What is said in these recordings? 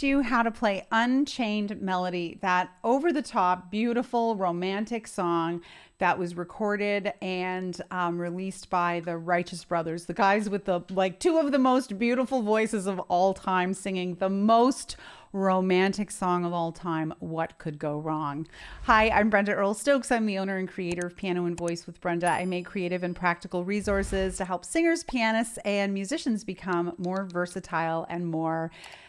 you how to play Unchained Melody, that over-the-top, beautiful, romantic song that was recorded and released by the Righteous Brothers, the guys with the two of the most beautiful voices of all time, singing the most romantic song of all time, What Could Go Wrong? Hi, I'm Brenda Earl Stokes. I'm the owner and creator of Piano and Voice with Brenda. I make creative and practical resources to help singers, pianists, and musicians become more versatile and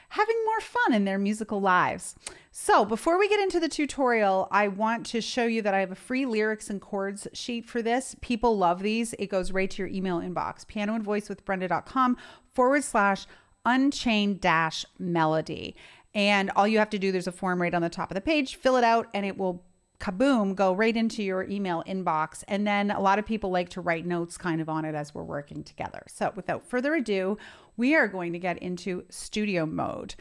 having more fun in their musical lives. So before we get into the tutorial, I want to show you that I have a free lyrics and chords sheet for this. People love these. It goes right to your email inbox, pianoandvoicewithbrenda.com/unchained-melody. And all you have to do, there's a form right on the top of the page, fill it out, and it will kaboom, go right into your email inbox. And then a lot of people like to write notes kind of on it as we're working together. So without further ado, we are going to get into studio mode.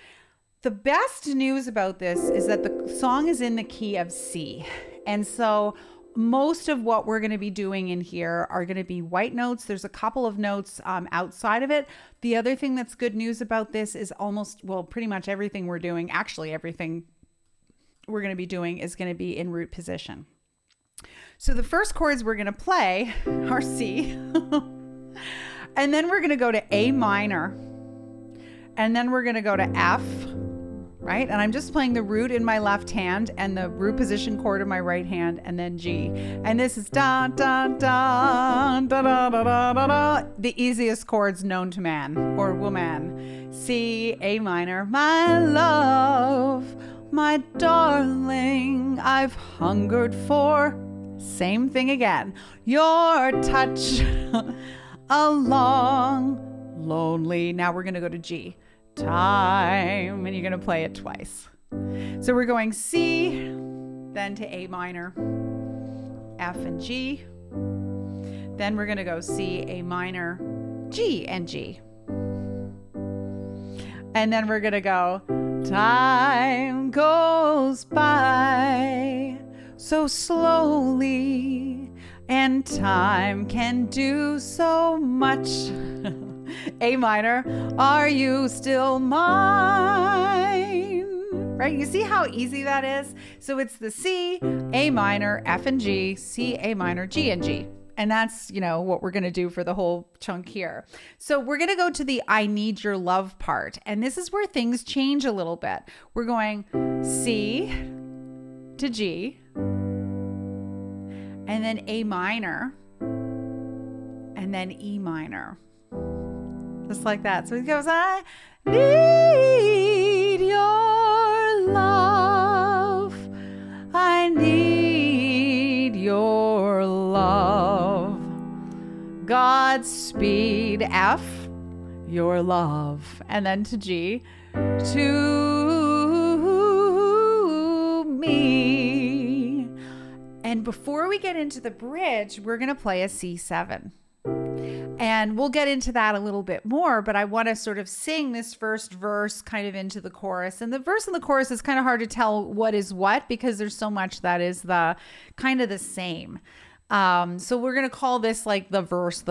The best news about this is that the song is in the key of C. And so most of what we're going to be doing in here are going to be white notes. There's a couple of notes outside of it. The other thing that's good news about this is pretty much everything we're doing, actually everything we're going to be doing is going to be in root position. So the first chords we're going to play are C. And then we're going to go to A minor. And then we're going to go to F. Right? And I'm just playing the root in my left hand and the root position chord in my right hand, and then G. And this is da, da, da, da, da, da, da, da, da. The easiest chords known to man or woman. C, A minor, my love, my darling, I've hungered for. Same thing again. Your touch, along, lonely. Now we're going to go to G. Time, and you're going to play it twice. So we're going C, then to A minor, F and G. Then we're going to go C, A minor, G and G. And then we're going to go, time goes by so slowly, and time can do so much. A minor, are you still mine? Right? You see how easy that is? So it's the C, A minor, F and G, C, A minor, G and G. And that's, what we're going to do for the whole chunk here. So we're going to go to the I need your love part. And this is where things change a little bit. We're going C to G, and then A minor, and then E minor. Just like that. So it goes, I need your love. I need your love. Godspeed, F, your love. And then to G, to me. And before we get into the bridge, we're going to play a C7. And we'll get into that a little bit more, but I want to sort of sing this first verse kind of into the chorus. And the verse and the chorus is kind of hard to tell what is what because there's so much that is the kind of the same. So we're going to call this like the verse.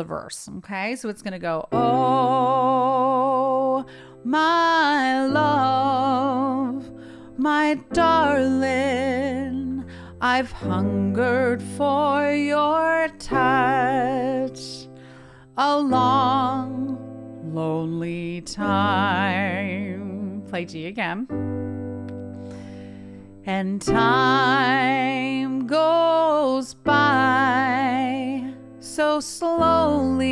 Okay. So it's going to go, oh, my love, my darling, I've hungered for your touch. A long, lonely time. Play G again. And time goes by so slowly,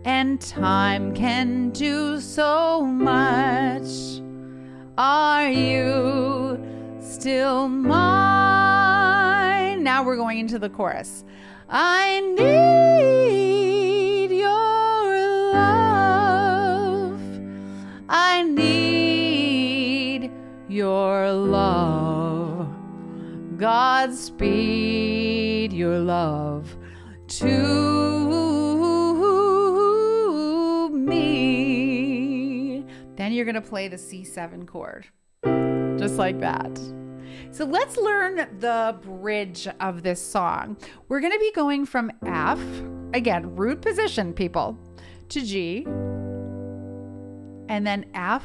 and time can do so much. Are you still mine? Now we're going into the chorus. I need your love. I need your love. Godspeed your love to me. Then you're going to play the C7 chord. Just like that. So let's learn the bridge of this song. We're going to be going from F, again, root position, people, to G, and then F,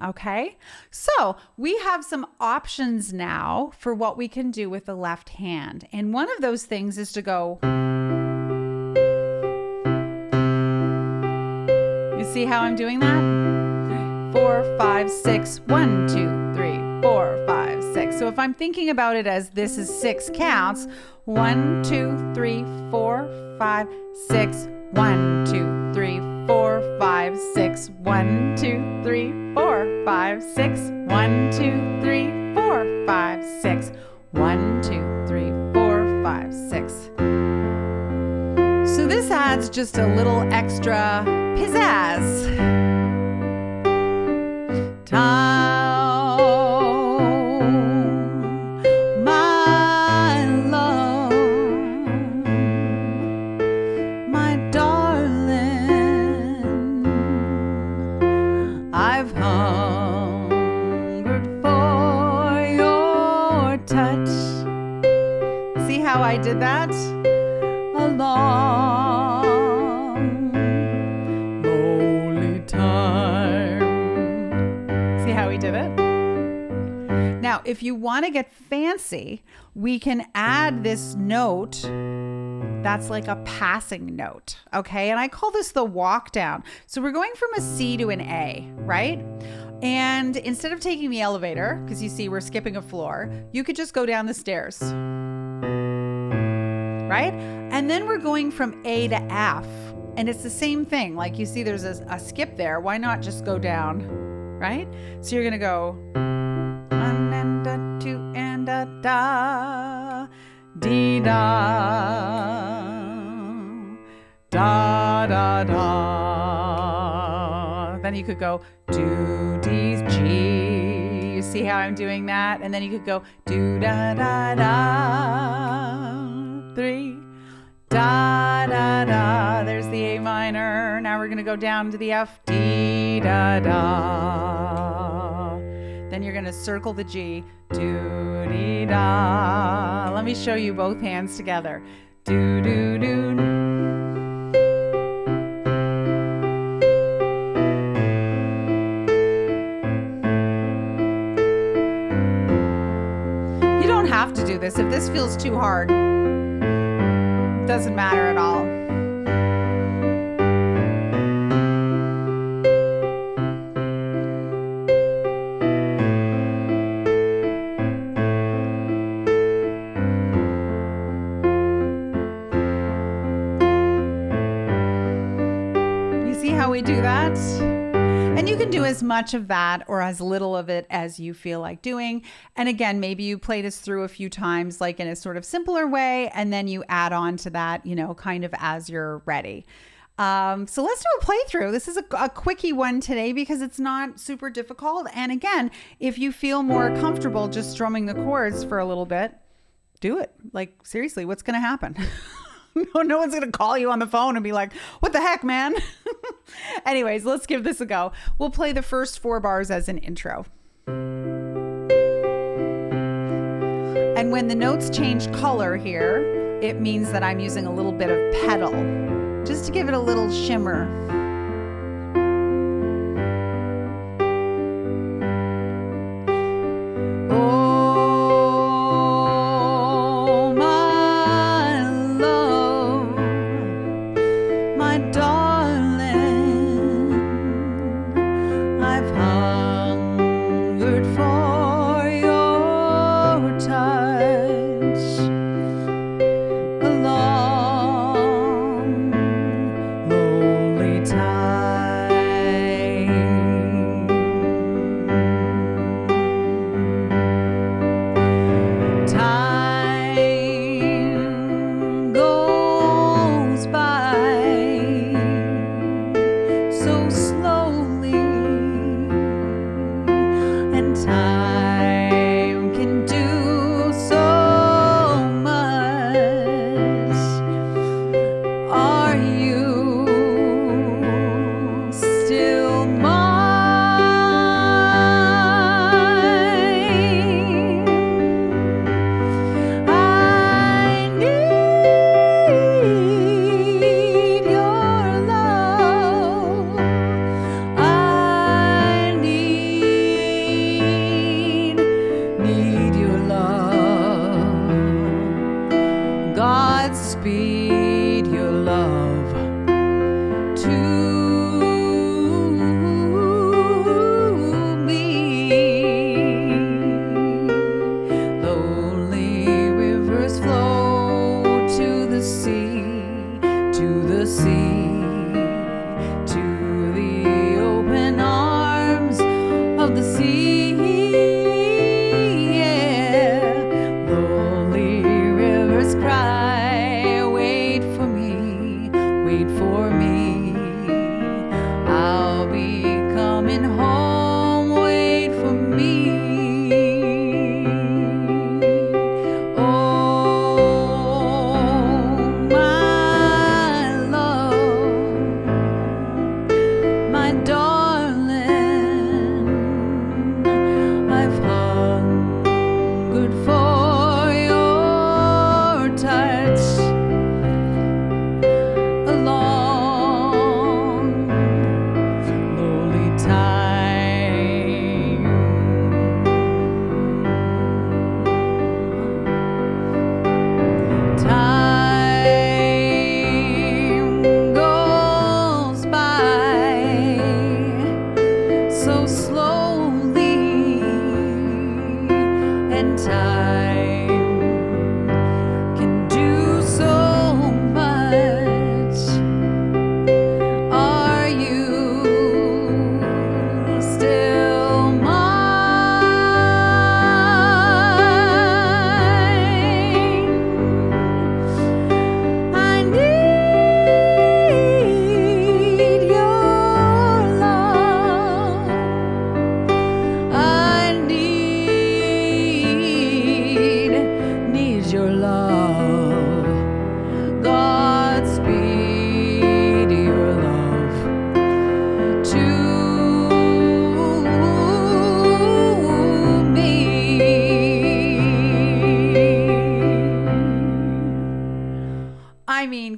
Okay, so we have some options now for what we can do with the left hand. And one of those things is to go. You see how I'm doing that? 4, 5, 6, 1, 2, 3, 4, 5, 6. So if I'm thinking about it as this is 6 counts, 1, 2, 3, 4, 5, 6, 1, 2, 3, 4, 5, 6, 1, 2, 3, 4, 5, 6, 1, 2, 3, 4, 5, 6, 1, 2, 3, 4, 5, 6. So this adds just a little extra pizzazz. I did that a long, lonely time. See how we did it? Now, if you want to get fancy, we can add this note that's like a passing note, okay? And I call this the walk down. So we're going from a C to an A, right? And instead of taking the elevator, because you see we're skipping a floor, you could just go down the stairs. Right? And then we're going from A to F. And it's the same thing. Like you see there's a skip there. Why not just go down? Right? So you're going to go 1 and a 2 and a da, dee da, da da da. Then you could go do D's G. You see how I'm doing that? And then you could go do da da da. 3, da da da. There's the A minor. Now we're going to go down to the F, D da da. Then you're going to circle the G, do dee da. Let me show you both hands together. Do do do. You don't have to do this. If this feels too hard, doesn't matter at all. You see how we do that? And you can do as much of that or as little of it as you feel like doing. And again, maybe you play this through a few times, like in a sort of simpler way, and then you add on to that, you know, kind of as you're ready. So let's do a playthrough. This is a quickie one today because it's not super difficult. And again, if you feel more comfortable just strumming the chords for a little bit, do it. Like, seriously, what's going to happen? No one's going to call you on the phone and be like, what the heck, man? Anyways, let's give this a go. We'll play the first 4 bars as an intro. And when the notes change color here, it means that I'm using a little bit of pedal just to give it a little shimmer.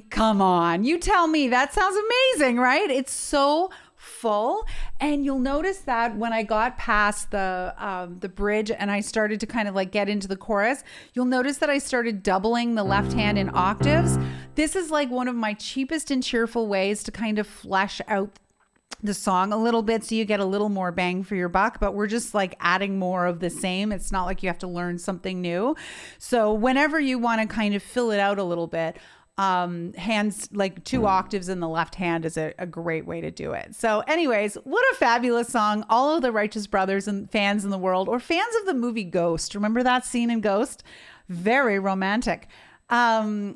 Come on, you tell me. That sounds amazing, right? It's so full. And you'll notice that when I got past the bridge and I started to kind of like get into the chorus, you'll notice that I started doubling the left hand in octaves. This is like one of my cheapest and cheerful ways to kind of flesh out the song a little bit so you get a little more bang for your buck, but we're just like adding more of the same. It's not like you have to learn something new. So whenever you want to kind of fill it out a little bit, hands like 2 octaves in the left hand is a great way to do it. So anyways, what a fabulous song. All of the Righteous Brothers and fans in the world, or fans of the movie Ghost. Remember that scene in Ghost? Very romantic. So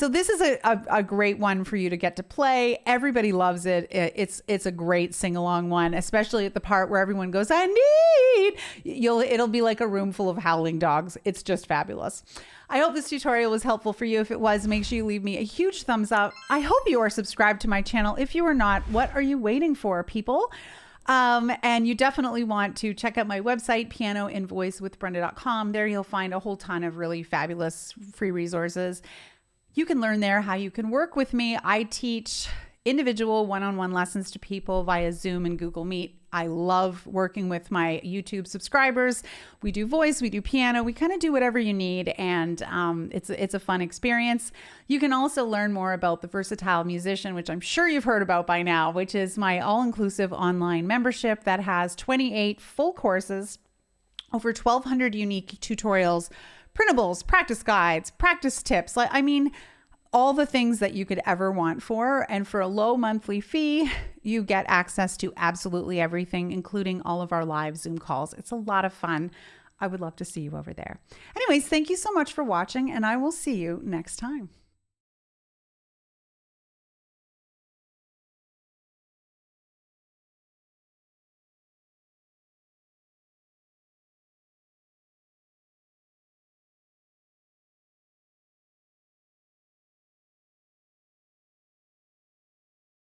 this is a great one for you to get to play. Everybody loves it. It's a great sing-along one, especially at the part where everyone goes, I need, it'll be like a room full of howling dogs. It's just fabulous. I hope this tutorial was helpful for you. If it was, make sure you leave me a huge thumbs up. I hope you are subscribed to my channel. If you are not, what are you waiting for, people? And you definitely want to check out my website, pianoinvoicewithbrenda.com. There you'll find a whole ton of really fabulous free resources. You can learn there how you can work with me. I teach individual one-on-one lessons to people via Zoom and Google Meet. I love working with my YouTube subscribers. We do voice, we do piano, we kind of do whatever you need, and it's a fun experience. You can also learn more about the Versatile Musician, which I'm sure you've heard about by now, which is my all-inclusive online membership that has 28 full courses, over 1,200 unique tutorials, printables, practice guides, practice tips. All the things that you could ever want for. And for a low monthly fee, you get access to absolutely everything, including all of our live Zoom calls. It's a lot of fun. I would love to see you over there. Anyways, thank you so much for watching, and I will see you next time.